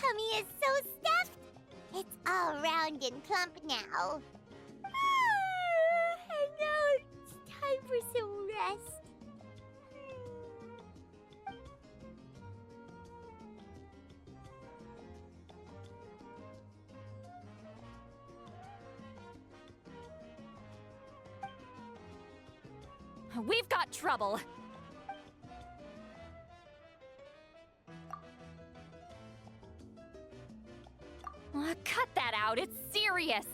tummy is so stuffed. It's all round and plump now. And now it's time for some rest. We've got trouble. Cut that out, it's serious.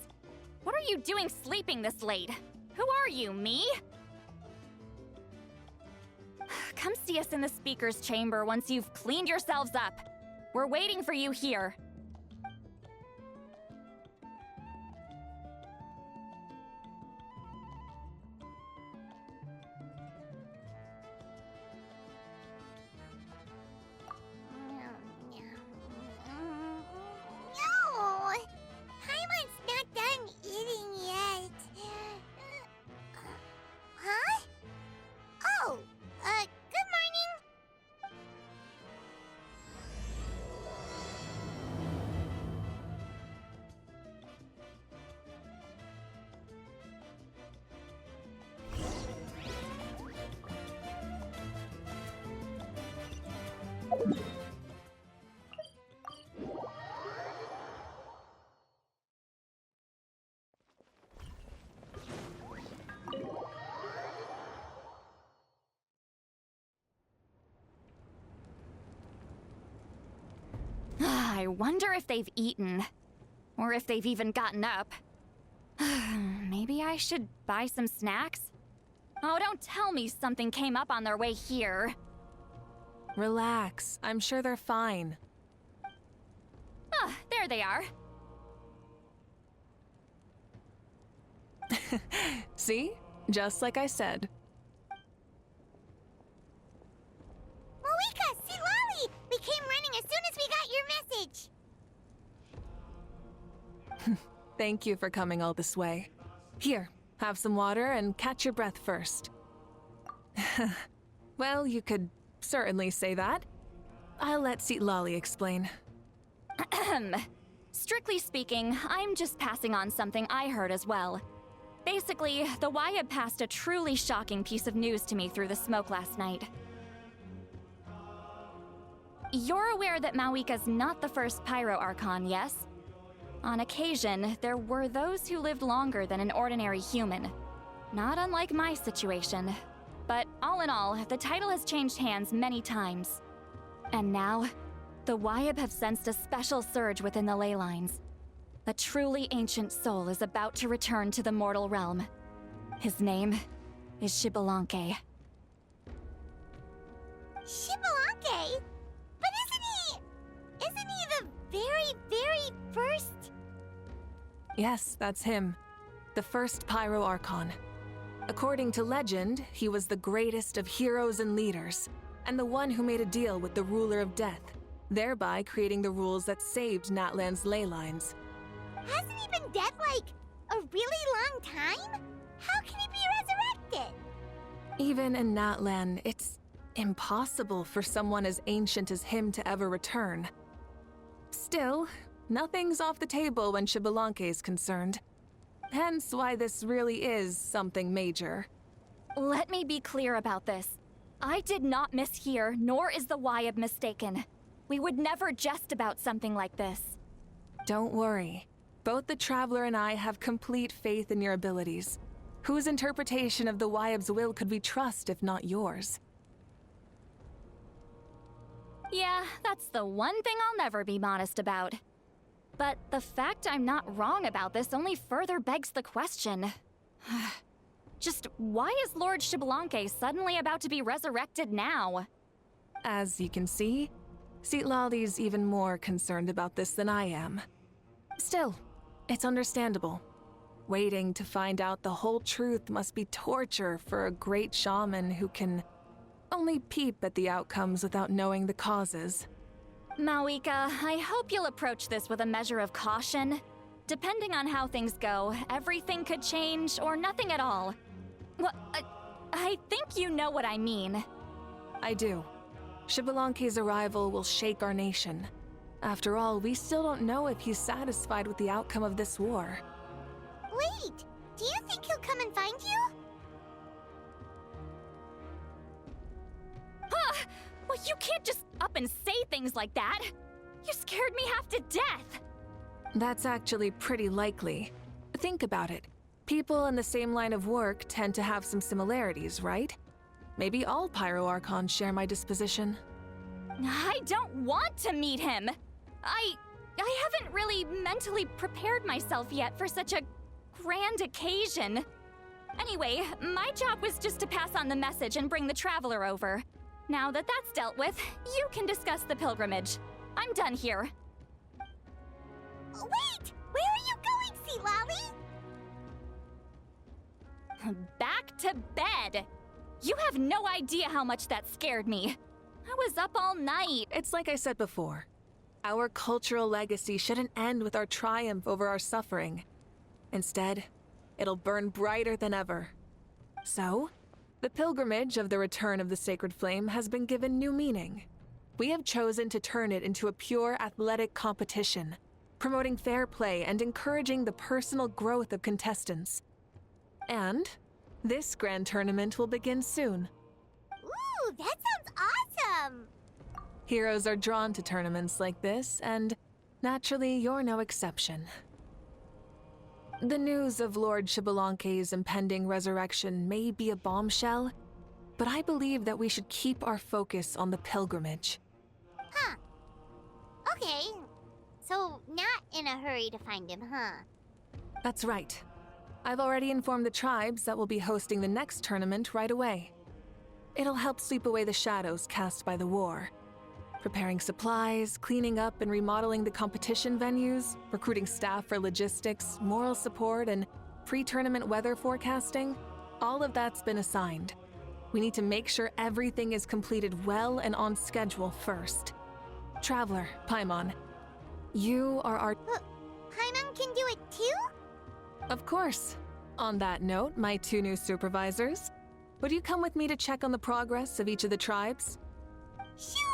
What are you doing sleeping this late? Who are you, me? Come see us in the speaker's chamber once you've cleaned yourselves up. We're waiting for you here. I wonder if they've eaten. Or if they've even gotten up. Maybe I should buy some snacks? Oh, don't tell me something came up on their way here. Relax. I'm sure they're fine. Ah, there they are. See? Just like I said. Mavuika, see Lolly! We came running as soon as we got your message. Thank you for coming all this way. Here, have some water and catch your breath first. Well, you could certainly say that. I'll let Lolly explain. Strictly speaking, I'm just passing on something I heard as well. Basically, the Wyab passed a truly shocking piece of news to me through the smoke last night. You're aware that Mavuika's not the first Pyro Archon, yes? On occasion, there were those who lived longer than an ordinary human. Not unlike my situation. But all in all, the title has changed hands many times. And now, the Wyab have sensed a special surge within the ley lines. A truly ancient soul is about to return to the mortal realm. His name is Xbalanque. Xbalanque? But isn't he the very, very first? Yes, that's him. The first Pyro Archon. According to legend, he was the greatest of heroes and leaders, and the one who made a deal with the ruler of death, thereby creating the rules that saved Natlan's ley lines. Hasn't he been dead, like, a really long time? How can he be resurrected? Even in Natlan, it's impossible for someone as ancient as him to ever return. Still, nothing's off the table when Xbalanque is concerned. Hence why this really is something major. Let me be clear about this. I did not mishear, nor is the Wyab mistaken. We would never jest about something like this. Don't worry. Both the Traveler and I have complete faith in your abilities. Whose interpretation of the Wyab's will could we trust if not yours? Yeah, that's the one thing I'll never be modest about. But the fact I'm not wrong about this only further begs the question. Just why is Lord Xbalanque suddenly about to be resurrected now? As you can see, Lolly's even more concerned about this than I am. Still, it's understandable. Waiting to find out the whole truth must be torture for a great shaman who can only peep at the outcomes without knowing the causes. Mavuika, I hope you'll approach this with a measure of caution. Depending on how things go, everything could change or nothing at all. Well, I think you know what I mean. I do. Xbalanque's arrival will shake our nation. After all, we still don't know if he's satisfied with the outcome of this war. Wait, do you think he'll come and find you? Well, you can't just up and say things like that. You scared me half to death. That's actually pretty likely. Think about it. People in the same line of work tend to have some similarities, right? Maybe all Pyro Archons share my disposition. I don't want to meet him. I haven't really mentally prepared myself yet for such a grand occasion. Anyway, my job was just to pass on the message and bring the Traveler over. Now that that's dealt with, you can discuss the pilgrimage. I'm done here. Wait! Where are you going, Sea Lolly? Back to bed! You have no idea how much that scared me. I was up all night. It's like I said before. Our cultural legacy shouldn't end with our triumph over our suffering. Instead, it'll burn brighter than ever. So, the pilgrimage of the return of the sacred flame has been given new meaning. We have chosen to turn it into a pure athletic competition, promoting fair play and encouraging the personal growth of contestants. And this grand tournament will begin soon. Ooh, that sounds awesome! Heroes are drawn to tournaments like this, and naturally, you're no exception. The news of Lord Xbalanque's impending resurrection may be a bombshell, but I believe that we should keep our focus on the pilgrimage. Huh. Okay. So, not in a hurry to find him, huh? That's right. I've already informed the tribes that we'll be hosting the next tournament right away. It'll help sweep away the shadows cast by the war. Preparing supplies, cleaning up and remodeling the competition venues, recruiting staff for logistics, moral support, and pre-tournament weather forecasting, all of that's been assigned. We need to make sure everything is completed well and on schedule first. Traveler, Paimon, you are our... Paimon can do it too? Of course. On that note, my 2 new supervisors, would you come with me to check on the progress of each of the tribes? Sure!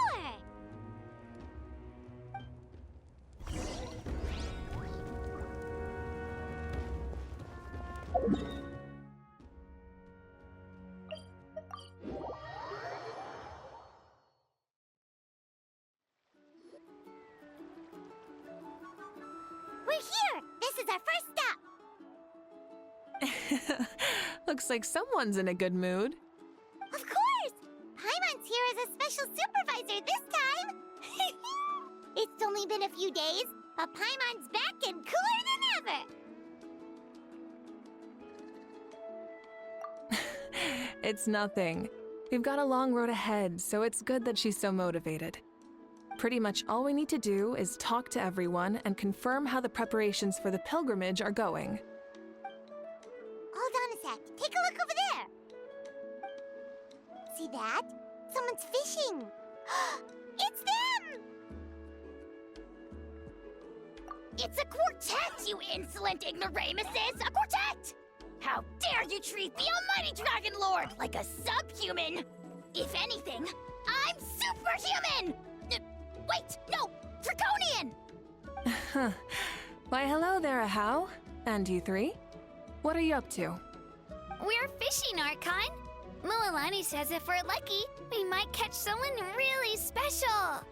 We're here! This is our first stop! Looks like someone's in a good mood. Of course! Paimon's here as a special supervisor this time! It's only been a few days, but Paimon's back and cooler than ever! It's nothing. We've got a long road ahead, so it's good that she's so motivated. Pretty much all we need to do is talk to everyone and confirm how the preparations for the pilgrimage are going. Hold on a sec. Take a look over there. See that? Someone's fishing. It's them! It's a quartet, you insolent ignoramuses! A quartet! How dare you treat the almighty Dragon Lord like a subhuman! If anything, I'm superhuman! Wait, no! Draconian! Why, hello there, Ahau. And you 3? What are you up to? We're fishing, Archon. Mualani says if we're lucky, we might catch someone really special.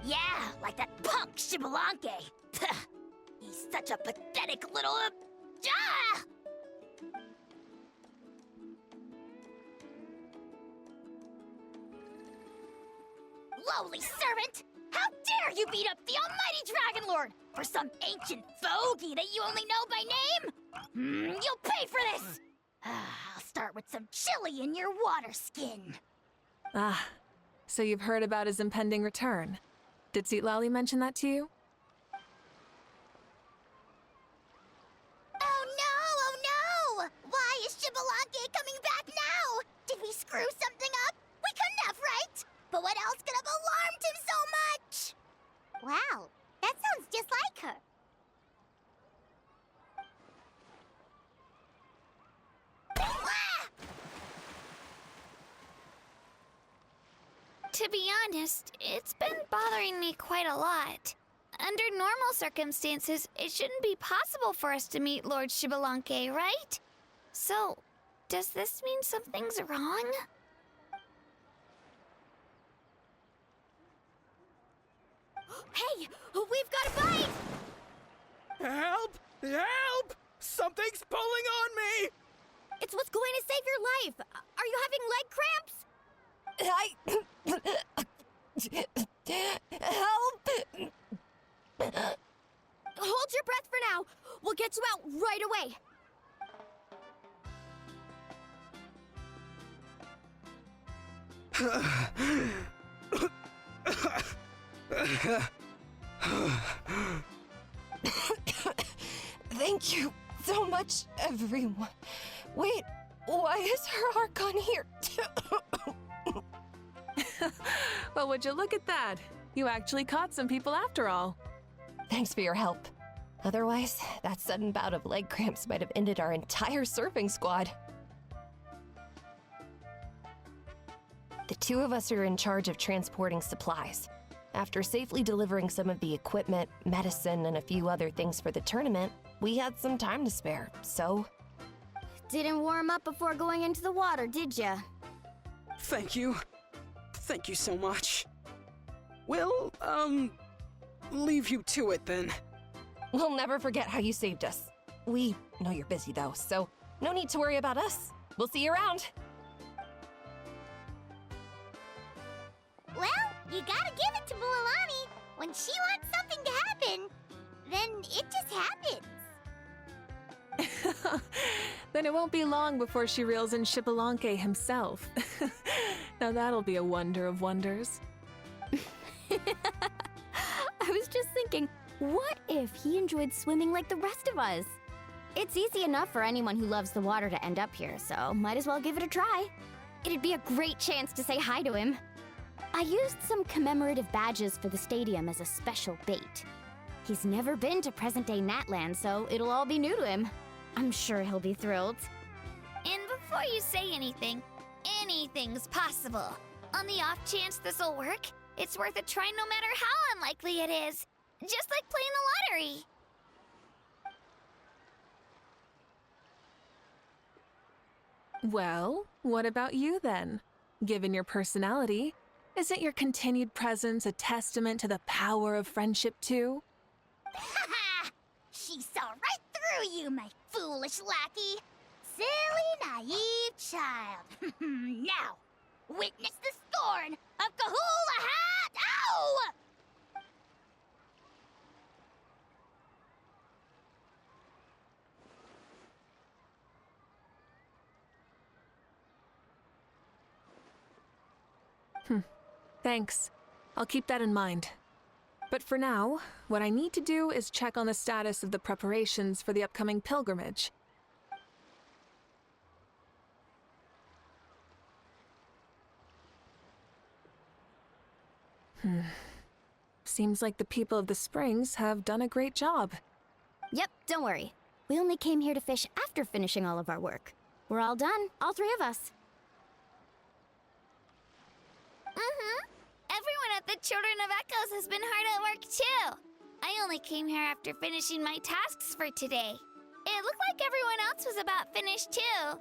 Yeah, like that punk Xbalanque. He's such a pathetic little... Ah! Lowly servant! How dare you beat up the almighty Dragon Lord for some ancient fogey that you only know by name? You'll pay for this! I'll start with some chili in your water skin. Ah, so you've heard about his impending return. Did Citlali mention that to you? Oh no! Why is Xbalanque coming back now? Did we screw something up? We couldn't have, right? But what else could have alarmed him so much? Wow, that sounds just like her. Ah! To be honest, it's been bothering me quite a lot. Under normal circumstances, it shouldn't be possible for us to meet Lord Shibalanke, right? So, does this mean something's wrong? Hey! We've got a bite! Help! Help! Something's pulling on me! It's what's going to save your life! Are you having leg cramps? Help! Hold your breath for now. We'll get you out right away. Thank you so much, everyone. Wait, why is her Archon here too? Well, would you look at that? You actually caught some people after all. Thanks for your help. Otherwise, that sudden bout of leg cramps might have ended our entire surfing squad. The two of us are in charge of transporting supplies. After safely delivering some of the equipment, medicine, and a few other things for the tournament, we had some time to spare, so... Didn't warm up before going into the water, did ya? Thank you. Thank you so much. We'll, leave you to it then. We'll never forget how you saved us. We know you're busy though, so no need to worry about us. We'll see you around. Well, you gotta give it to Bulalani. When she wants something to happen, then it just happens. Then it won't be long before she reels in Shibalanke himself. Now that'll be a wonder of wonders. I was just thinking, what if he enjoyed swimming like the rest of us? It's easy enough for anyone who loves the water to end up here, so might as well give it a try. It'd be a great chance to say hi to him. I used some commemorative badges for the stadium as a special bait. He's never been to present-day Natland, so it'll all be new to him. I'm sure he'll be thrilled. And before you say anything, anything's possible. On the off chance this'll work, it's worth a try no matter how unlikely it is. Just like playing the lottery. Well, what about you then? Given your personality, isn't your continued presence a testament to the power of friendship too? Ha ha! She saw right through you, my foolish lackey. Silly, naive child. Now, witness the scorn of Kahula Hat! Ow! Thanks. I'll keep that in mind. But for now, what I need to do is check on the status of the preparations for the upcoming pilgrimage. Seems like the people of the Springs have done a great job. Yep, don't worry. We only came here to fish after finishing all of our work. We're all done, all three of us. Everyone at the Children of Echoes has been hard at work too. I only came here after finishing my tasks for today. It looked like everyone else was about finished too.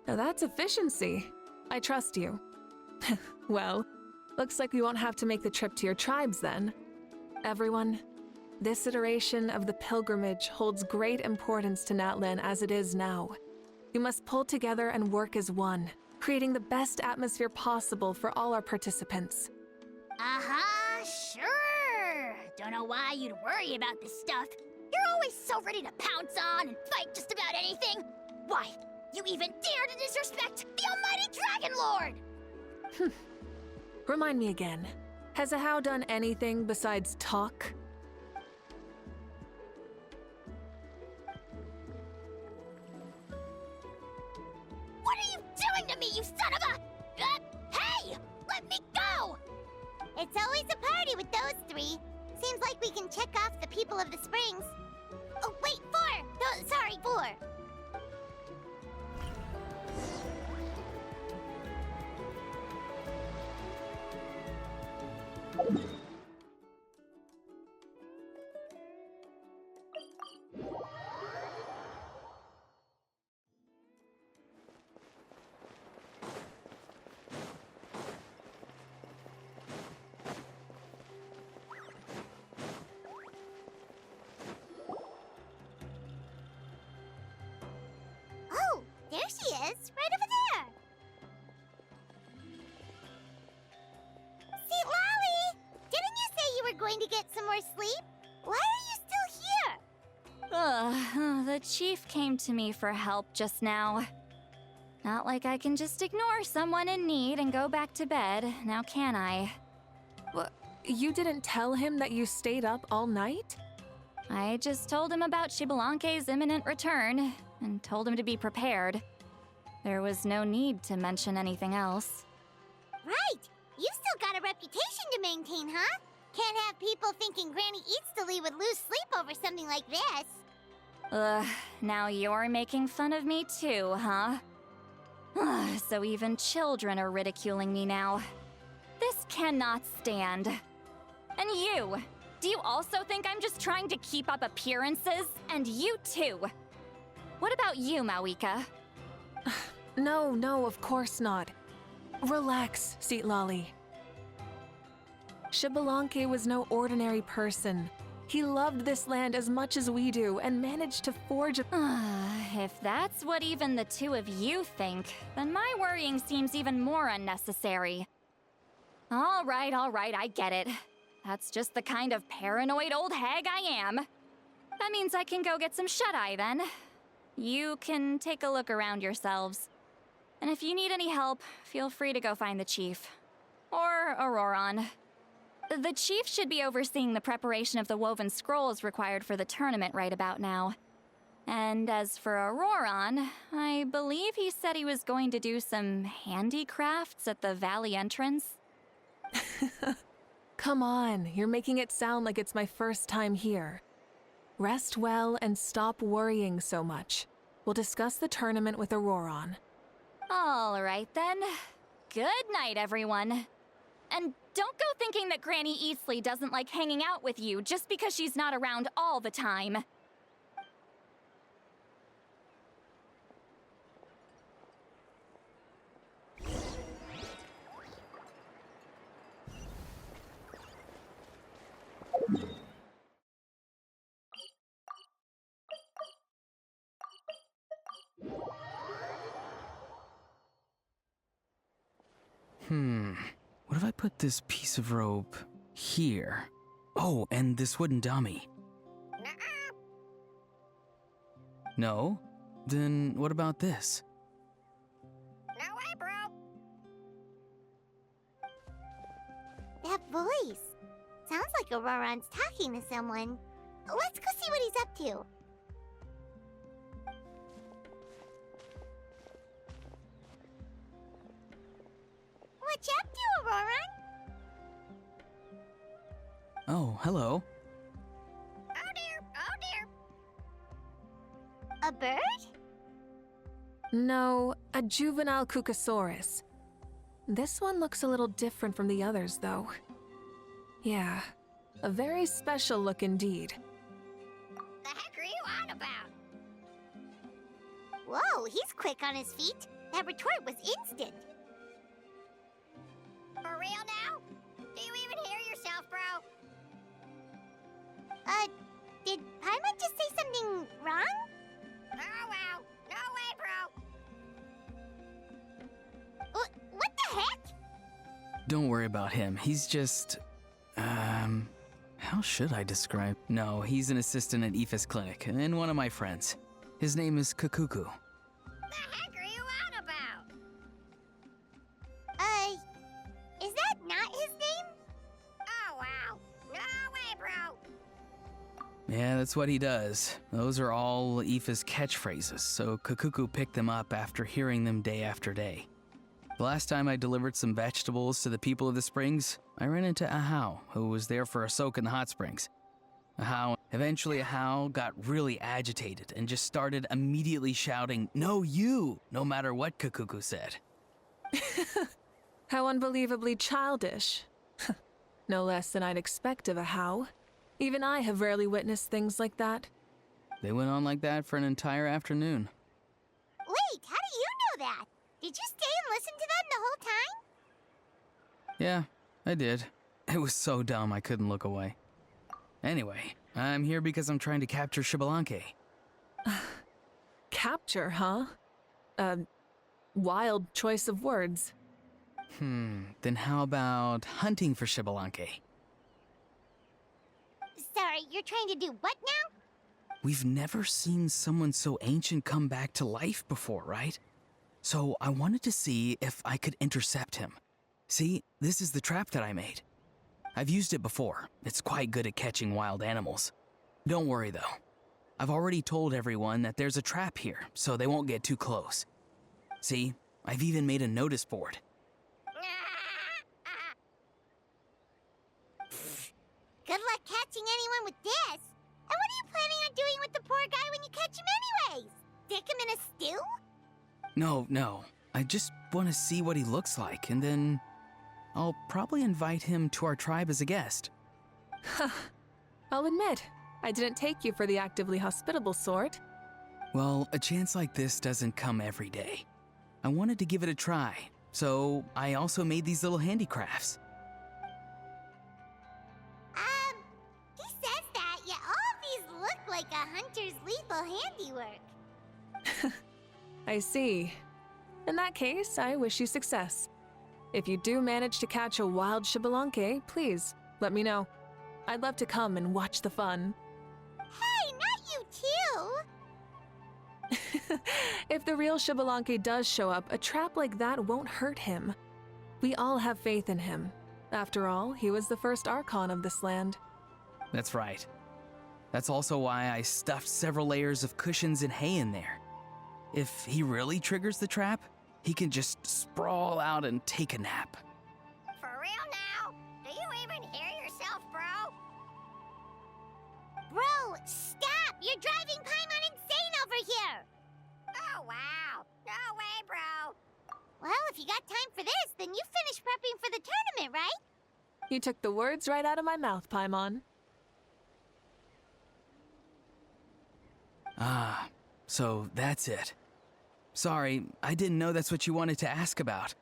Now that's efficiency. I trust you. Well, looks like we won't have to make the trip to your tribes then. Everyone, this iteration of the pilgrimage holds great importance to Natlan as it is now. We must pull together and work as one, creating the best atmosphere possible for all our participants. Sure. Don't know why you'd worry about this stuff. You're always so ready to pounce on and fight just about anything. Why, you even dare to disrespect the almighty Dragon Lord! Remind me again, has Ahau done anything besides talk? What are you doing to me, you son of a... hey! Let me go! It's always a party with those three. Seems like we can check off the people of the Springs. Oh, wait, 4! No, sorry, 4. more sleep? Why are you still here? The chief came to me for help just now. Not like I can just ignore someone in need and go back to bed, now can I? You didn't tell him that you stayed up all night? I just told him about Shibalanke's imminent return, and told him to be prepared. There was no need to mention anything else. Right! You still got a reputation to maintain, huh? Can't have people thinking Granny Eatstily would lose sleep over something like this. Now you're making fun of me too, huh? So even children are ridiculing me now. This cannot stand. And you! Do you also think I'm just trying to keep up appearances? And you too! What about you, Mavuika? No, of course not. Relax, Seatlolly. Shibalanke was no ordinary person. He loved this land as much as we do and managed to forge a— If that's what even the two of you think, then my worrying seems even more unnecessary. All right, I get it. That's just the kind of paranoid old hag I am. That means I can go get some shut-eye then. You can take a look around yourselves. And if you need any help, feel free to go find the chief. Or Auroron. The chief should be overseeing the preparation of the woven scrolls required for the tournament right about now. And as for Auroron, I believe he said he was going to do some handicrafts at the valley entrance. Come on, you're making it sound like it's my first time here. Rest well and stop worrying so much. We'll discuss the tournament with Auroron. All right then. Good night, everyone. And don't go thinking that Granny Eastly doesn't like hanging out with you just because she's not around all the time. What if I put this piece of rope here? Oh, and this wooden dummy. No? Then what about this? No way, bro! That voice. Sounds like Auroron's talking to someone. Let's go see what he's up to. What you up to, Auroron? Oh, hello. Oh dear. A bird? No, a juvenile Cucosaurus. This one looks a little different from the others, though. Yeah, a very special look indeed. The heck are you on about? Whoa, he's quick on his feet. That retort was instant. For real now? Do you even hear yourself, bro? Did Paimon just say something wrong? Oh, wow. No way, bro. What the heck? Don't worry about him. He's just... how should I describe? No, he's an assistant at Aoife's clinic, and one of my friends. His name is Kakuku. The heck are you on about? Is that not his name? Oh, wow. No way, bro. Yeah, that's what he does. Those are all Aoife's catchphrases, so Kakuku picked them up after hearing them day after day. The last time I delivered some vegetables to the people of the springs, I ran into Ahau, who was there for a soak in the hot springs. Eventually Ahau got really agitated and just started immediately shouting, "No, you!" no matter what Kakuku said. How unbelievably childish. No less than I'd expect of Ahau. Even I have rarely witnessed things like that. They went on like that for an entire afternoon. Wait, how do you know that? Did you stay and listen to them the whole time? Yeah, I did. It was so dumb I couldn't look away. Anyway, I'm here because I'm trying to capture Shibalanke. Capture, huh? Wild choice of words. Then how about hunting for Shibalanke? sorry, you're trying to do what now? We've never seen someone so ancient come back to life before, right? So I wanted to see if I could intercept him. See, this is the trap that I made. I've used it before. It's quite good at catching wild animals. Don't worry though. I've already told everyone that there's a trap here, so they won't get too close. See, I've even made a notice board. Good luck catching anyone with this. And what are you planning on doing with the poor guy when you catch him anyways? Stick him in a stew? No. I just want to see what he looks like, and then I'll probably invite him to our tribe as a guest. I'll admit, I didn't take you for the actively hospitable sort. Well, a chance like this doesn't come every day. I wanted to give it a try, so I also made these little handicrafts. He says that, yet all of these look like a hunter's lethal handiwork. I see. In that case, I wish you success. If you do manage to catch a wild Xbalanque, please, let me know. I'd love to come and watch the fun. Hey, not you too! If the real Xbalanque does show up, a trap like that won't hurt him. We all have faith in him. After all, he was the first Archon of this land. That's right. That's also why I stuffed several layers of cushions and hay in there. If he really triggers the trap, he can just sprawl out and take a nap. For real now? Do you even hear yourself, bro? Bro, stop! You're driving Paimon insane over here! Oh, wow. No way, bro. Well, if you got time for this, then you finished prepping for the tournament, right? You took the words right out of my mouth, Paimon. Ah, so that's it. Sorry, I didn't know that's what you wanted to ask about.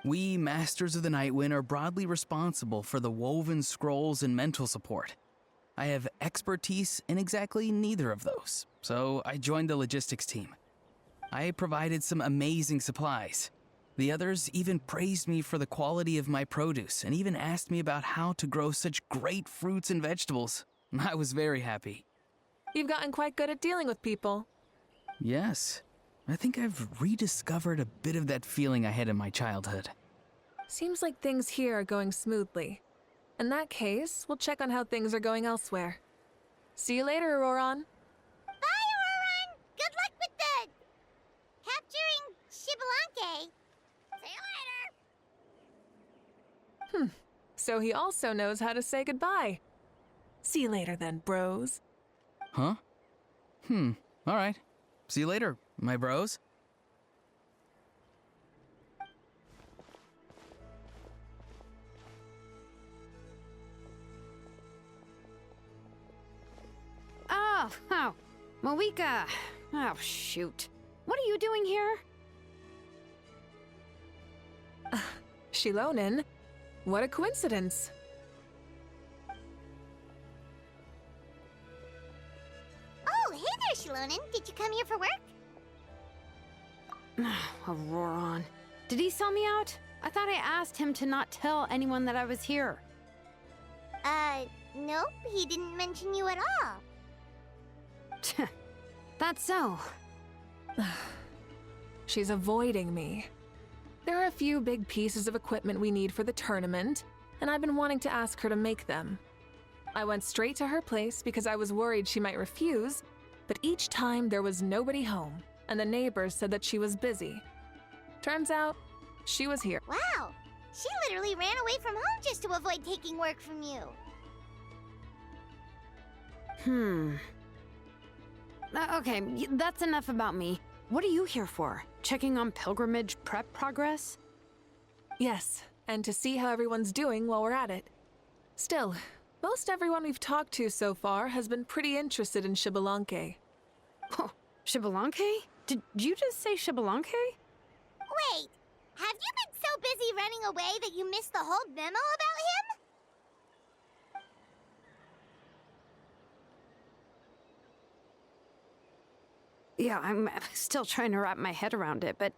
We, Masters of the Nightwind, are broadly responsible for the woven scrolls and mental support. I have expertise in exactly neither of those, so I joined the logistics team. I provided some amazing supplies. The others even praised me for the quality of my produce and even asked me about how to grow such great fruits and vegetables. I was very happy. You've gotten quite good at dealing with people. Yes. I think I've rediscovered a bit of that feeling I had in my childhood. Seems like things here are going smoothly. In that case, we'll check on how things are going elsewhere. See you later, Auroron. Bye, Auroron! Good luck with the... capturing Xbalanque. See you later. So he also knows how to say goodbye. See you later then, bros. Huh? Alright. See you later, my bros. Oh, Mavuika. Oh, shoot. What are you doing here? Shilonen? What a coincidence. Oh, hey there, Shilonen. Did you come here for work? Auroron. Did he sell me out? I thought I asked him to not tell anyone that I was here. Nope. He didn't mention you at all. That's so. She's avoiding me. There are a few big pieces of equipment we need for the tournament, and I've been wanting to ask her to make them. I went straight to her place because I was worried she might refuse, but each time there was nobody home, and the neighbors said that she was busy. Turns out, she was here. Wow. She literally ran away from home just to avoid taking work from you. Okay, that's enough about me. What are you here for? Checking on pilgrimage prep progress? Yes, and to see how everyone's doing while we're at it. Still, most everyone we've talked to so far has been pretty interested in Xbalanque. Oh, Xbalanque? Did you just say Xbalanque? Wait, have you been so busy running away that you missed the whole memo about him? Yeah, I'm still trying to wrap my head around it, but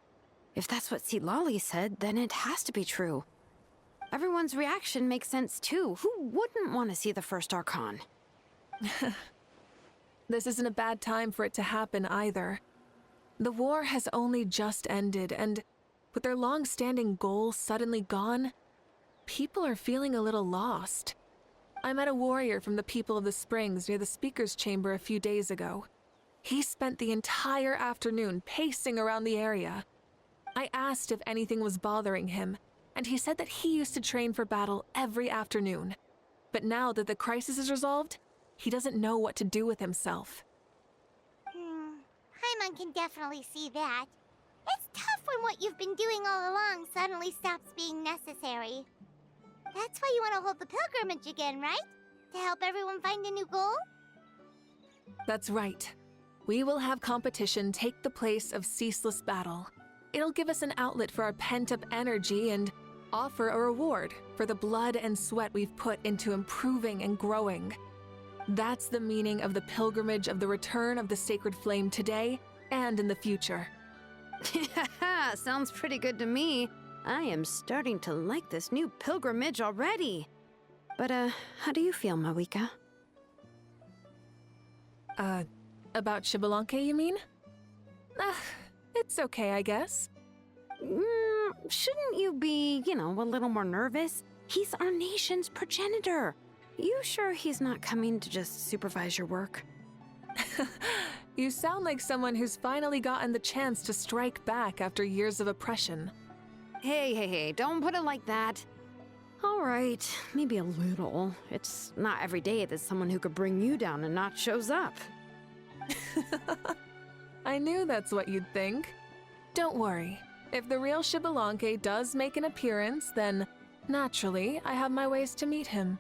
if that's what Lolly said, then it has to be true. Everyone's reaction makes sense too. Who wouldn't want to see the first Archon? This isn't a bad time for it to happen either. The war has only just ended, and with their long-standing goal suddenly gone, people are feeling a little lost. I met a warrior from the People of the Springs near the Speaker's Chamber a few days ago. He spent the entire afternoon pacing around the area. I asked if anything was bothering him, and he said that he used to train for battle every afternoon. But now that the crisis is resolved, he doesn't know what to do with himself. Paimon can definitely see that. It's tough when what you've been doing all along suddenly stops being necessary. That's why you want to hold the pilgrimage again, right? To help everyone find a new goal? That's right. We will have competition take the place of ceaseless battle. It'll give us an outlet for our pent-up energy and offer a reward for the blood and sweat we've put into improving and growing. That's the meaning of the pilgrimage of the return of the sacred flame today and in the future. Sounds pretty good to me. I am starting to like this new pilgrimage already. But, how do you feel, Mavuika? About Xbalanque, you mean? It's okay, I guess. Shouldn't you be, a little more nervous? He's our nation's progenitor. You sure he's not coming to just supervise your work? You sound like someone who's finally gotten the chance to strike back after years of oppression. Hey, don't put it like that. All right, maybe a little. It's not every day that someone who could bring you down a notch shows up. I knew that's what you'd think. Don't worry. If the real Xbalanque does make an appearance, then naturally I have my ways to meet him.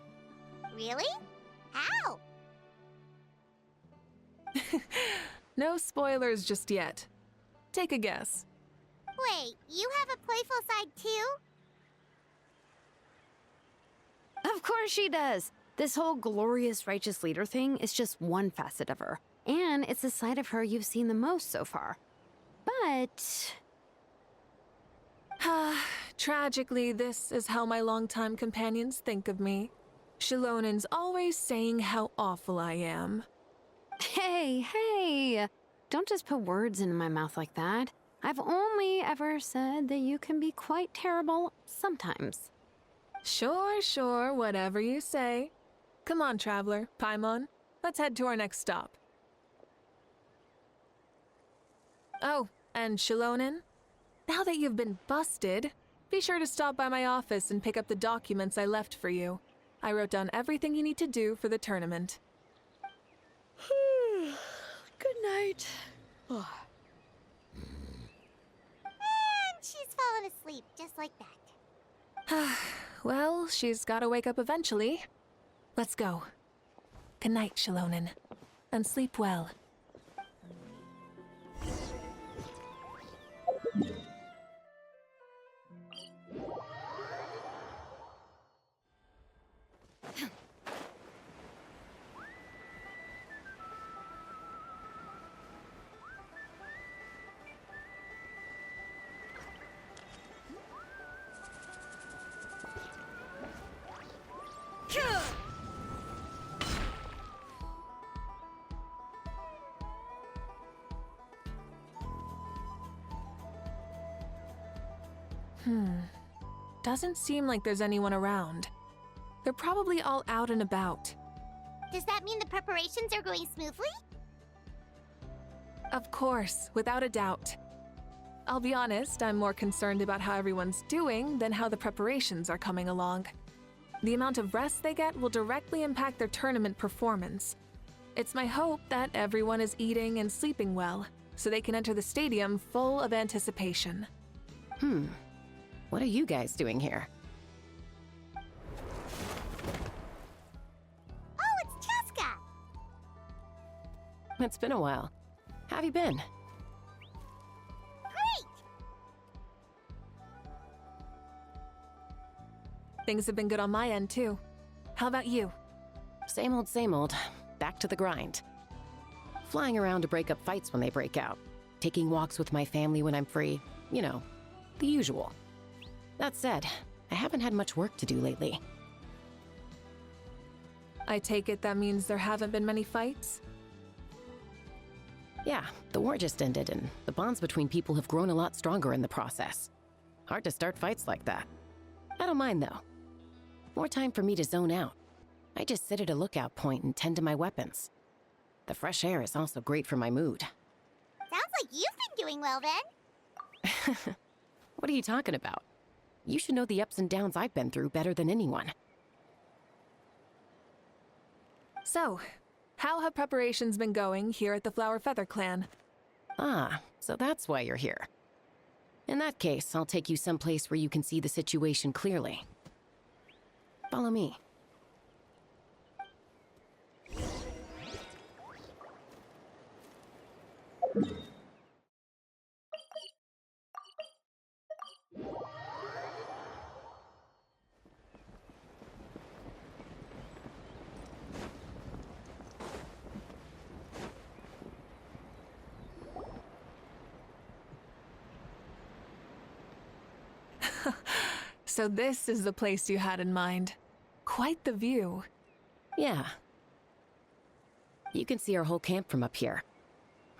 Really? How? No spoilers just yet. Take a guess. Wait, you have a playful side too? Of course she does. This whole glorious righteous leader thing is just one facet of her. And it's the side of her you've seen the most so far. But... Tragically, this is how my longtime companions think of me. Shilonen's always saying how awful I am. Hey! Don't just put words into my mouth like that. I've only ever said that you can be quite terrible sometimes. Sure, whatever you say. Come on, traveler, Paimon. Let's head to our next stop. Oh, and Shilonen, now that you've been busted, be sure to stop by my office and pick up the documents I left for you. I wrote down everything you need to do for the tournament. Good night. And she's fallen asleep just like that. Well, she's gotta wake up eventually. Let's go. Good night, Shilonen. And sleep well. Doesn't seem like there's anyone around. They're probably all out and about. Does that mean the preparations are going smoothly? Of course, without a doubt. I'll be honest, I'm more concerned about how everyone's doing than how the preparations are coming along. The amount of rest they get will directly impact their tournament performance. It's my hope that everyone is eating and sleeping well, so they can enter the stadium full of anticipation. What are you guys doing here? Oh, it's Cheska! It's been a while. How have you been? Great! Things have been good on my end, too. How about you? Same old. Back to the grind. Flying around to break up fights when they break out. Taking walks with my family when I'm free. You know, the usual. That said, I haven't had much work to do lately. I take it that means there haven't been many fights? Yeah, the war just ended, and the bonds between people have grown a lot stronger in the process. Hard to start fights like that. I don't mind, though. More time for me to zone out. I just sit at a lookout point and tend to my weapons. The fresh air is also great for my mood. Sounds like you've been doing well then. What are you talking about? You should know the ups and downs I've been through better than anyone. So, how have preparations been going here at the Flower Feather Clan? Ah, so that's why you're here. In that case, I'll take you someplace where you can see the situation clearly. Follow me. So this is the place you had in mind. Quite the view. Yeah. You can see our whole camp from up here.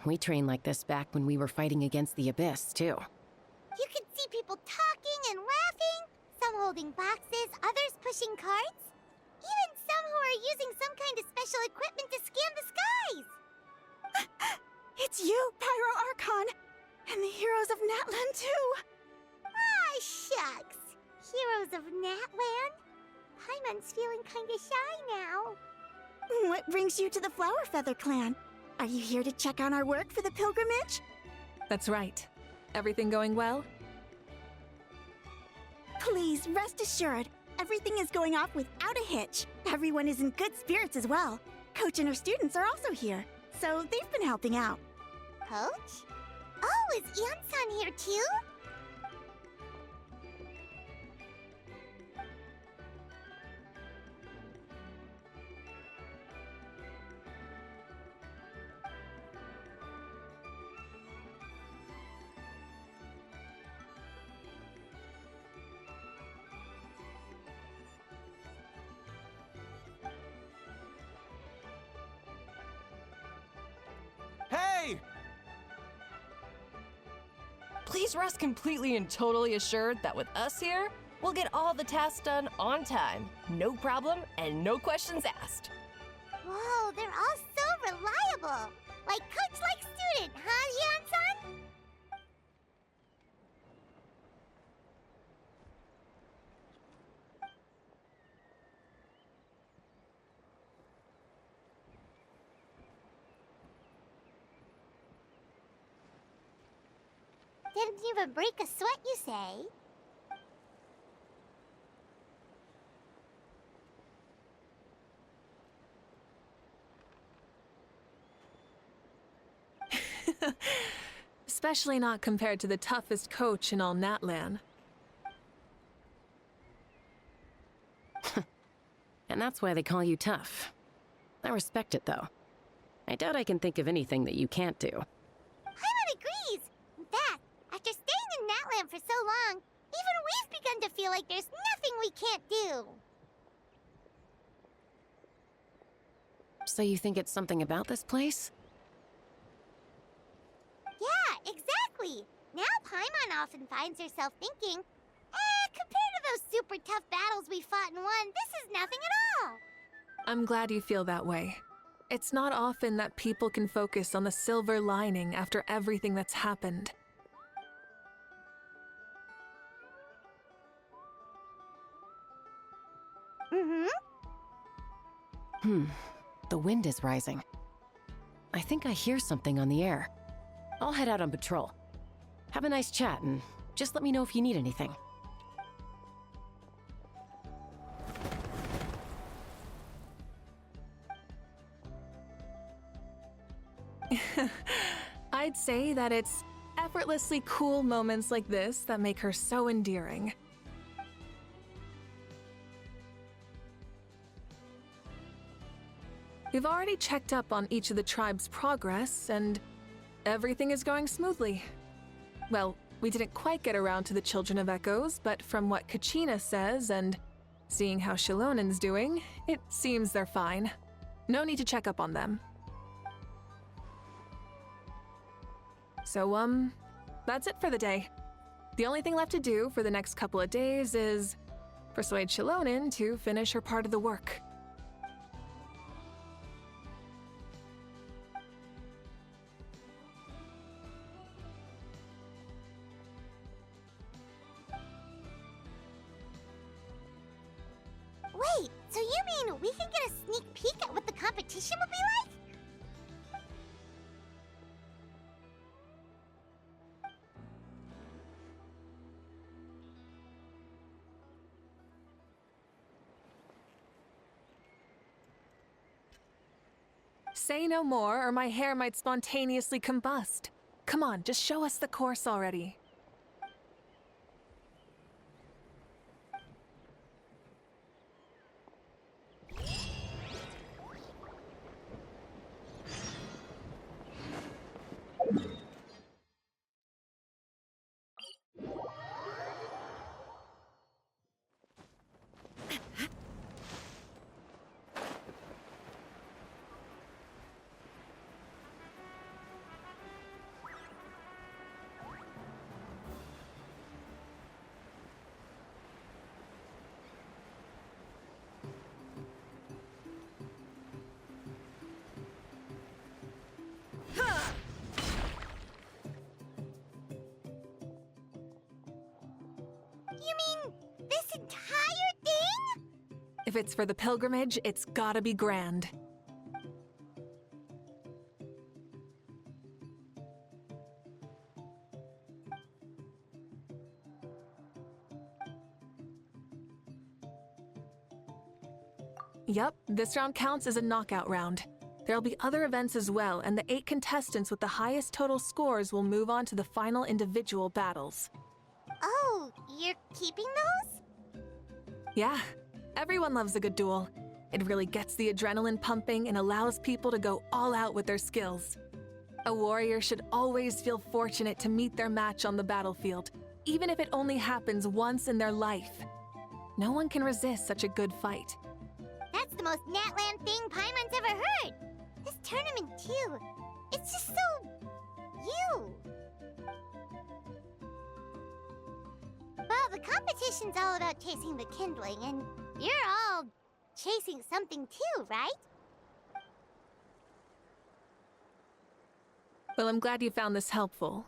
We trained like this back when we were fighting against the Abyss, too. You can see people talking and laughing, some holding boxes, others pushing carts. Even some who are using some kind of special equipment to scan the skies. It's you, Pyro Archon! And the heroes of Natlan, too! Ah, shucks. Heroes of Natland? Paimon's feeling kinda shy now. What brings you to the Flower Feather Clan? Are you here to check on our work for the pilgrimage? That's right. Everything going well? Please, rest assured, everything is going off without a hitch. Everyone is in good spirits as well. Coach and her students are also here, so they've been helping out. Coach? Oh, is Ian-san here too? Hey! Please rest completely and totally assured that with us here, we'll get all the tasks done on time. No problem and no questions asked. Whoa, they're all so reliable. Like coach, like student, huh, Ian-san? Didn't even break a sweat, you say? Especially not compared to the toughest coach in all Natlan. And that's why they call you tough. I respect it, though. I doubt I can think of anything that you can't do. Paimon agrees! In fact, after staying in Natland for so long, even we've begun to feel like there's nothing we can't do. So you think it's something about this place? Yeah, exactly! Now Paimon often finds herself thinking, compared to those super tough battles we fought and won, this is nothing at all! I'm glad you feel that way. It's not often that people can focus on the silver lining after everything that's happened. The wind is rising. I think I hear something on the air. I'll head out on patrol. Have a nice chat and just let me know if you need anything. I'd say that it's effortlessly cool moments like this that make her so endearing. We've already checked up on each of the tribe's progress, and everything is going smoothly. Well, we didn't quite get around to the Children of Echoes, but from what Kachina says and Seeing how Shilonen's doing, it seems they're fine. No need to check up on them. So, that's it for the day. The only thing left to do for the next couple of days is persuade Shilonen to finish her part of the work. Wait, so you mean we can get a sneak peek at what the competition will be like? Say no more, or my hair might spontaneously combust. Come on, just show us the course already. You mean this entire thing? If it's for the pilgrimage, it's gotta be grand. Yup, this round counts as a knockout round. There'll be other events as well, and the 8 contestants with the highest total scores will move on to the final individual battles. Oh, you're keeping those? Yeah, everyone loves a good duel. It really gets the adrenaline pumping and allows people to go all out with their skills. A warrior should always feel fortunate to meet their match on the battlefield, even if it only happens once in their life. No one can resist such a good fight. That's the most Natland thing Paimon's ever heard. This tournament, too. It's just so... you. Well, the competition's all about chasing the kindling, and you're all chasing something too, right? Well, I'm glad you found this helpful.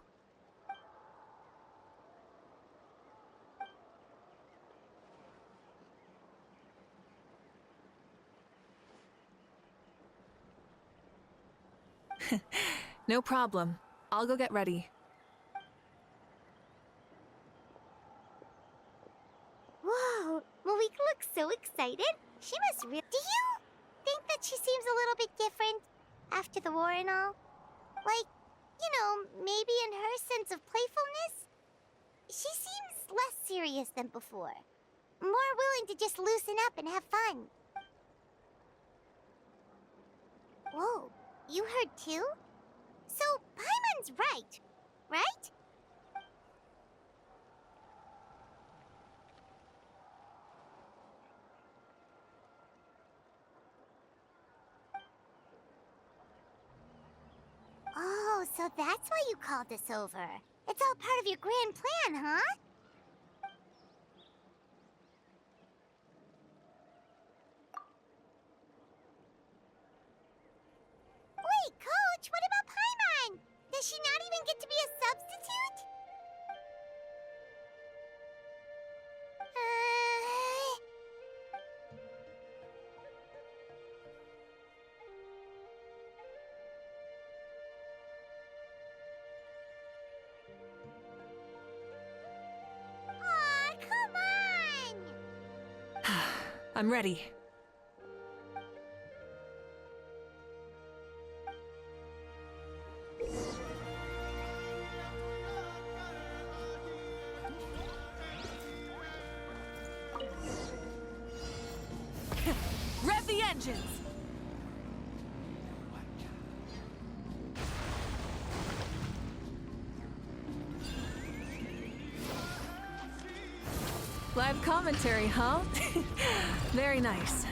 No problem. I'll go get ready. Whoa, Mavuika looks so excited. She must really... Do you think that she seems a little bit different after the war and all? Like, you know, maybe in her sense of playfulness? She seems less serious than before. More willing to just loosen up and have fun. Whoa, you heard too? So, Paimon's right, right? Oh, so that's why you called us over. It's all part of your grand plan, huh? Wait, Coach, what about Paimon? Does she not even get to be a substitute? Aw, come on! I'm ready. Rev the engines! Live commentary, huh? Very nice.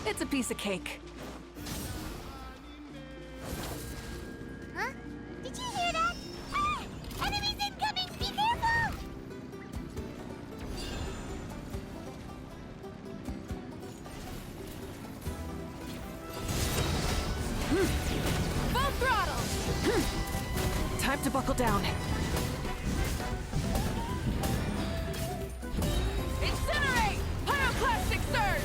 It's a piece of cake. Huh? Did you hear that? Ah! Enemies incoming! Be careful! Full throttle! Time to buckle down. Incinerate! Pyroclastic surge!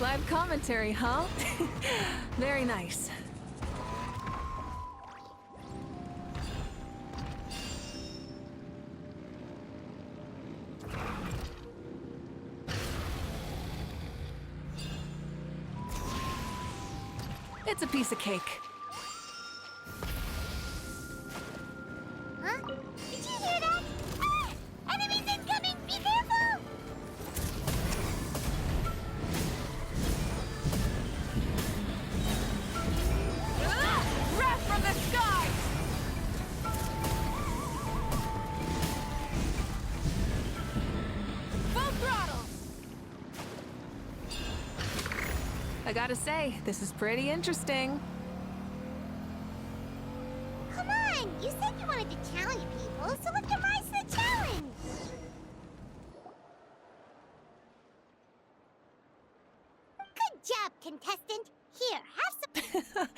Live commentary, huh? Very nice. It's a piece of cake. Huh? Did you hear that? Ah! Enemies incoming! Be careful! Wrath from the sky! Full throttle! I gotta say, this is pretty interesting. Come on! You said you wanted to challenge people, so let's rise to the challenge! Good job, contestant! Here, have some...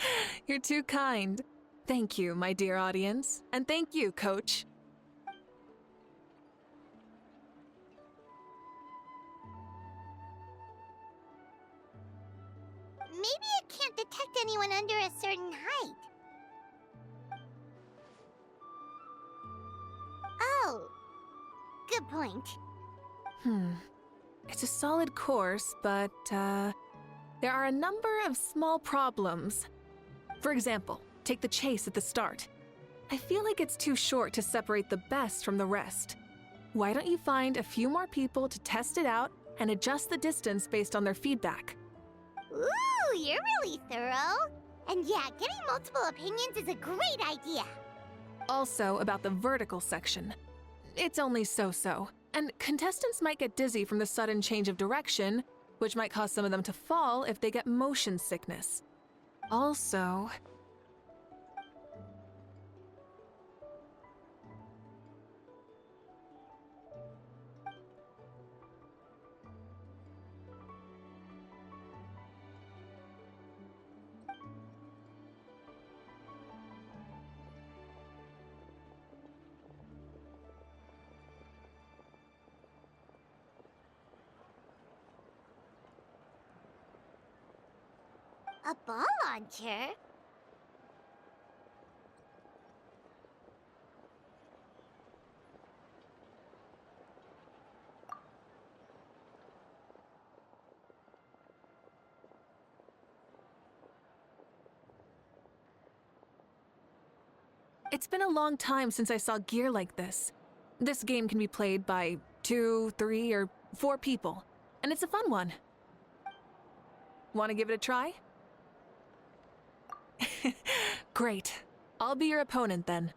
You're too kind. Thank you, my dear audience. And thank you, Coach. Maybe it can't detect anyone under a certain height. Oh. Good point. It's a solid course, but, there are a number of small problems. For example, take the chase at the start. I feel like it's too short to separate the best from the rest. Why don't you find a few more people to test it out and adjust the distance based on their feedback? Ooh, you're really thorough. And yeah, getting multiple opinions is a great idea. Also, about the vertical section. It's only so-so, and contestants might get dizzy from the sudden change of direction, which might cause some of them to fall if they get motion sickness. Also... A ball launcher? It's been a long time since I saw gear like this. This game can be played by 2, 3, or 4 people, and it's a fun one. Want to give it a try? Great. I'll be your opponent then.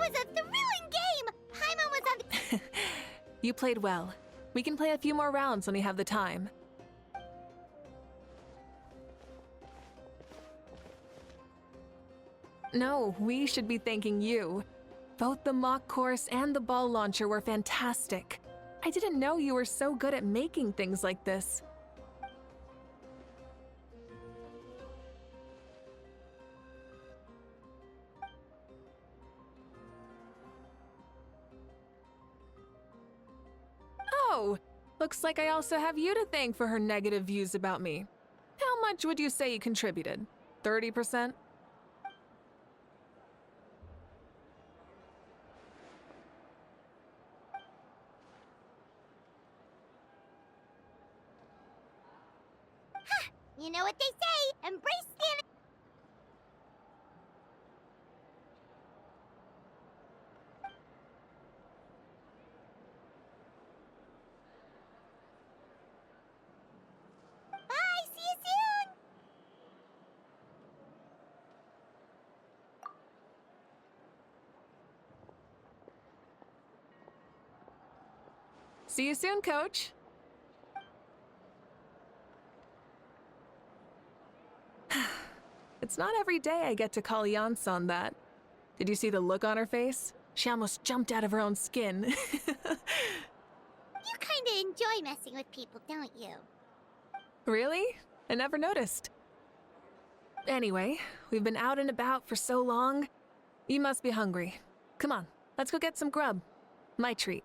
was a thrilling game! Paimon was on the... You played well. We can play a few more rounds when you have the time. No, we should be thanking you. Both the mock course and the ball launcher were fantastic. I didn't know you were so good at making things like this. Oh, looks like I also have you to thank for her negative views about me. How much would you say you contributed? 30%? You know what they say, embrace the... Bye, see you soon! See you soon, Coach. It's not every day I get to call Yansan that. Did you see the look on her face? She almost jumped out of her own skin. You kinda enjoy messing with people, don't you? Really? I never noticed. Anyway, we've been out and about for so long. You must be hungry. Come on, let's go get some grub. My treat.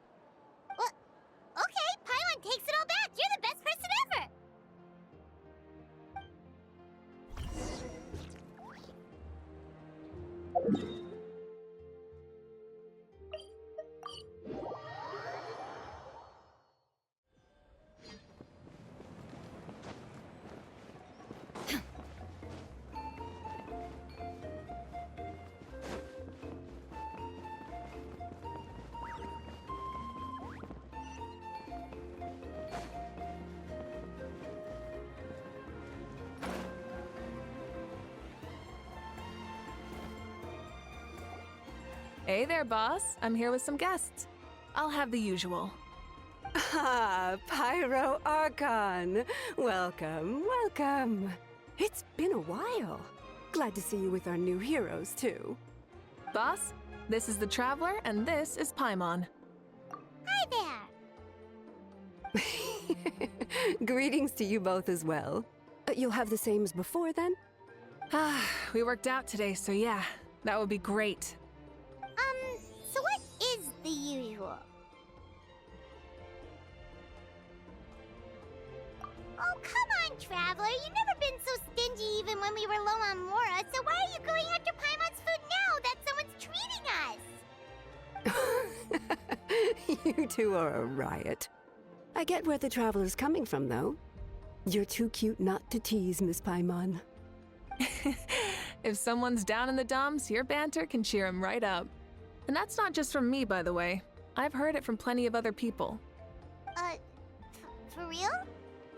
Well, okay, Paimon takes it all back. You're the best person ever! Hey there, boss. I'm here with some guests. I'll have the usual. Ah, Pyro Archon. Welcome, welcome. It's been a while. Glad to see you with our new heroes, too. Boss, this is the Traveler, and this is Paimon. Hi there! Greetings to you both as well. You'll have the same as before, then? Ah, we worked out today, so yeah, that would be great. So what is the usual? Oh, come on, Traveler. You've never been so stingy even when we were low on Mora, so why are you going after Paimon's food now that someone's treating us? You two are a riot. I get where the Traveler's coming from, though. You're too cute not to tease, Miss Paimon. If someone's down in the dumps, your banter can cheer him right up. And that's not just from me, by the way. I've heard it from plenty of other people. For real?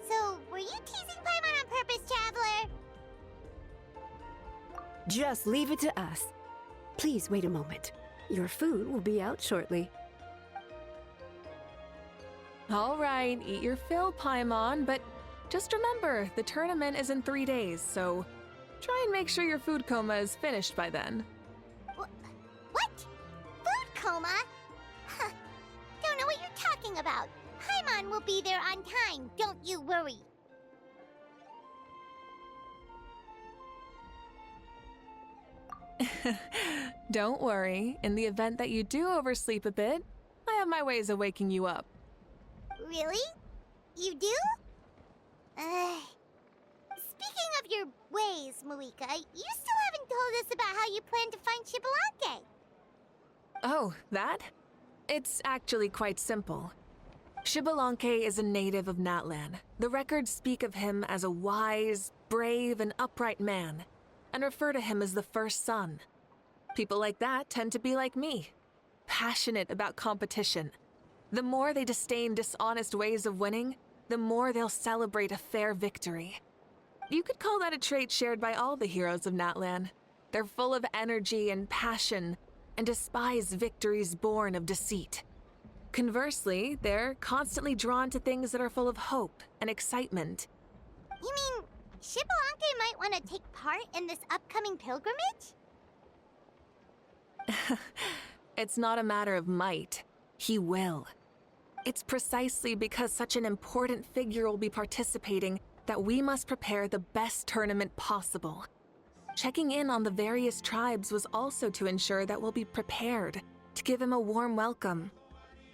So, were you teasing Paimon on purpose, Traveler? Just leave it to us. Please wait a moment. Your food will be out shortly. All right, eat your fill, Paimon, but just remember, the tournament is in 3 days, so try and make sure your food coma is finished by then. What? Food coma? Huh. Don't know what you're talking about. Paimon will be there on time, don't you worry. Don't worry, in the event that you do oversleep a bit, I have my ways of waking you up. Really? You do? Speaking of your ways, Mavuika, you still haven't told us about how you plan to find Xbalanque. Oh, that? It's actually quite simple. Xbalanque is a native of Natlan. The records speak of him as a wise, brave, and upright man, and refer to him as the first son. People like that tend to be like me, passionate about competition. The more they disdain dishonest ways of winning, the more they'll celebrate a fair victory. You could call that a trait shared by all the heroes of Natlan. They're full of energy and passion, and despise victories born of deceit. Conversely, they're constantly drawn to things that are full of hope and excitement. You mean Shibalanke might want to take part in this upcoming pilgrimage? It's not a matter of might. He will. It's precisely because such an important figure will be participating that we must prepare the best tournament possible. Checking in on the various tribes was also to ensure that we'll be prepared to give him a warm welcome.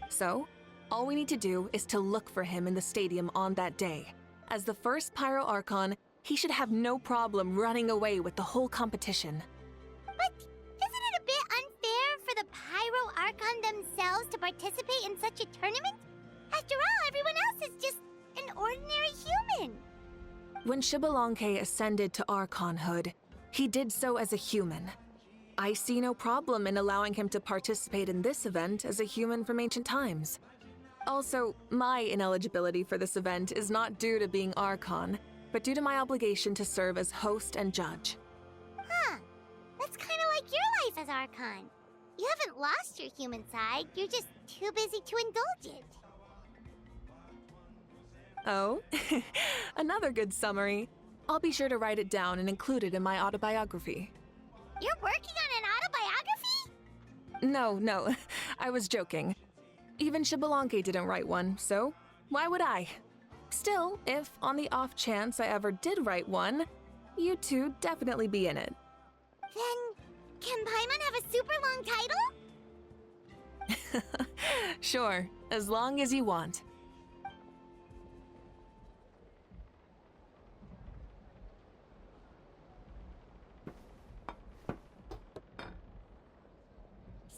So, all we need to do is to look for him in the stadium on that day. As the first Pyro Archon, he should have no problem running away with the whole competition. But isn't it a bit unfair for the Pyro Archon themselves to participate in such a tournament? After all, everyone else is just an ordinary human. When Shibalanke ascended to Archonhood, he did so as a human. I see no problem in allowing him to participate in this event as a human from ancient times. Also, my ineligibility for this event is not due to being Archon, but due to my obligation to serve as host and judge. Huh. That's kind of like your life as Archon. You haven't lost your human side, you're just too busy to indulge it. Oh, another good summary. I'll be sure to write it down and include it in my autobiography. You're working on an autobiography? No, I was joking. Even Shibalanke didn't write one, so why would I? Still, if on the off chance I ever did write one, you two definitely be in it. Then, can Paimon have a super long title? Sure, as long as you want.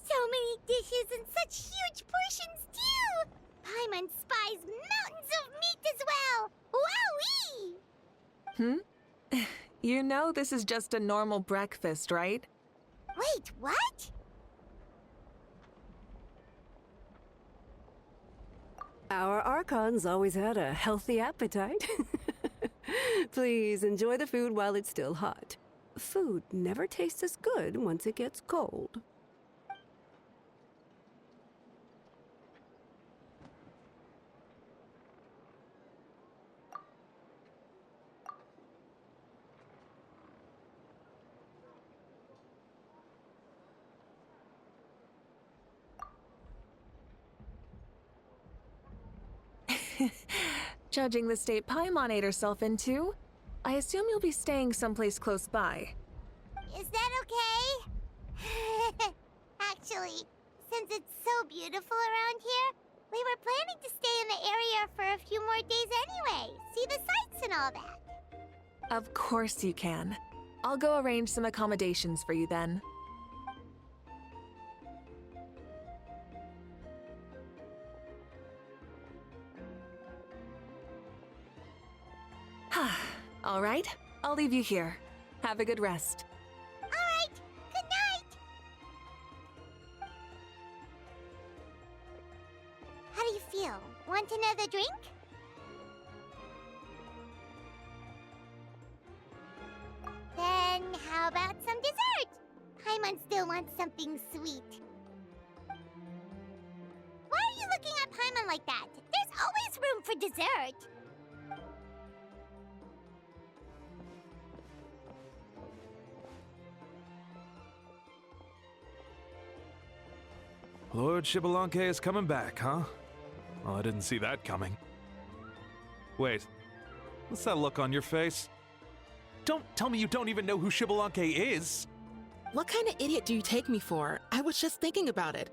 So many dishes and such huge portions, too! Paimon spies mountains of meat as well! Wowee! You know this is just a normal breakfast, right? Wait, what? Our Archons always had a healthy appetite. Please enjoy the food while it's still hot. Food never tastes as good once it gets cold. Judging the state Paimon ate herself into, I assume you'll be staying someplace close by. Is that okay? Actually, since it's so beautiful around here, we were planning to stay in the area for a few more days anyway. See the sights and all that. Of course you can. I'll go arrange some accommodations for you then. All right, I'll leave you here. Have a good rest. All right, good night. How do you feel? Want another drink? Then how about some dessert? Paimon still wants something sweet. Why are you looking at Paimon like that? There's always room for dessert. Lord Shibalanke is coming back, huh? Well, I didn't see that coming. Wait, what's that look on your face? Don't tell me you don't even know who Shibalanke is! What kind of idiot do you take me for? I was just thinking about it.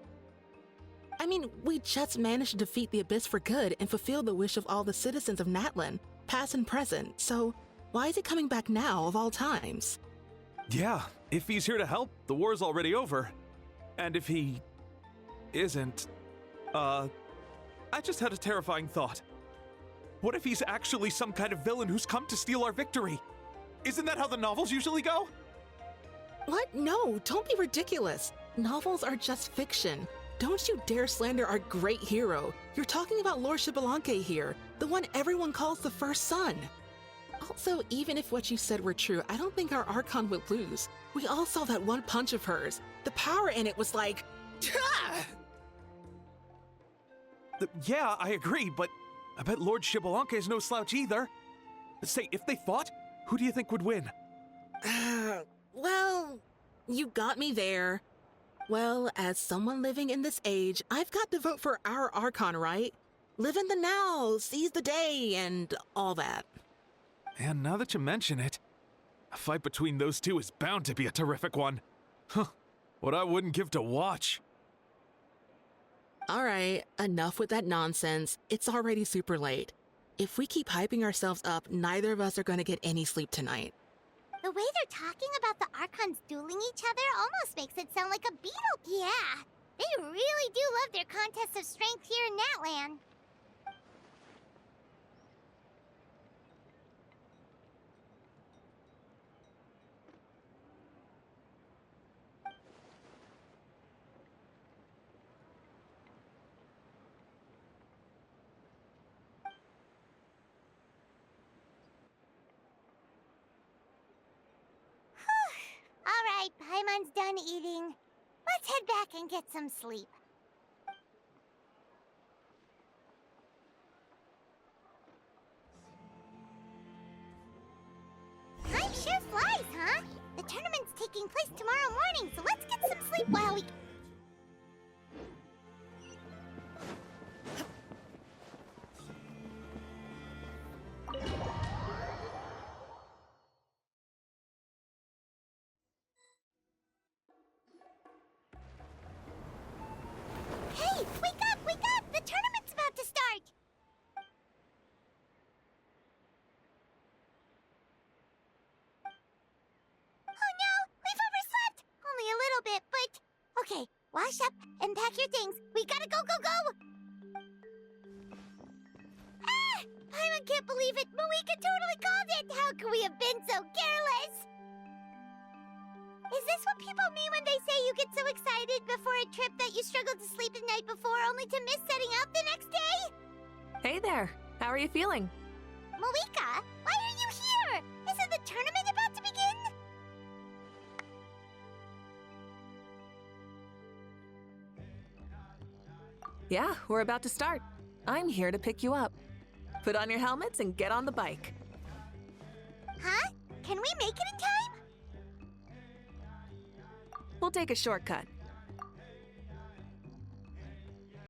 I mean, we just managed to defeat the Abyss for good and fulfill the wish of all the citizens of Natlan, past and present, so why is he coming back now of all times? Yeah, if he's here to help, the war's already over. And if he isn't, I just had a terrifying thought. What if he's actually some kind of villain who's come to steal our victory? Isn't that how the novels usually go? What? No, don't be ridiculous. Novels are just fiction. Don't you dare slander our great hero. You're talking about Lord Shibalanke here, the one everyone calls the First Son. Also, even if what you said were true, I don't think our Archon would lose. We all saw that one punch of hers. The power in it was like... Yeah, I agree, but I bet Lord Xbalanque is no slouch either. Say, if they fought, who do you think would win? Well, you got me there. Well, as someone living in this age, I've got to vote for our Archon, right? Live in the now, seize the day, and all that. And now that you mention it, a fight between those two is bound to be a terrific one. Huh, what I wouldn't give to watch. All right, enough with that nonsense. It's already super late. If we keep hyping ourselves up, neither of us are going to get any sleep tonight. The way they're talking about the Archons dueling each other almost makes it sound like a beetle. Yeah, they really do love their contests of strength here in Natlan. All right, Paimon's done eating. Let's head back and get some sleep. Time sure flies, huh? The tournament's taking place tomorrow morning, so let's get some sleep while we... Hey, wake up, wake up! The tournament's about to start! Oh no, we've overslept! Only a little bit, but... Okay, wash up and pack your things. We gotta go, go, go! Ah! Paimon can't believe it! Mavuika totally called it! How could we have been so careless? Is this what people mean when they say you get so excited before a trip that you struggled to sleep the night before only to miss setting out the next day? Hey there, how are you feeling? Mavuika, why are you here? Isn't the tournament about to begin? Yeah, we're about to start. I'm here to pick you up. Put on your helmets and get on the bike. Huh? Can we make it in time? We'll take a shortcut.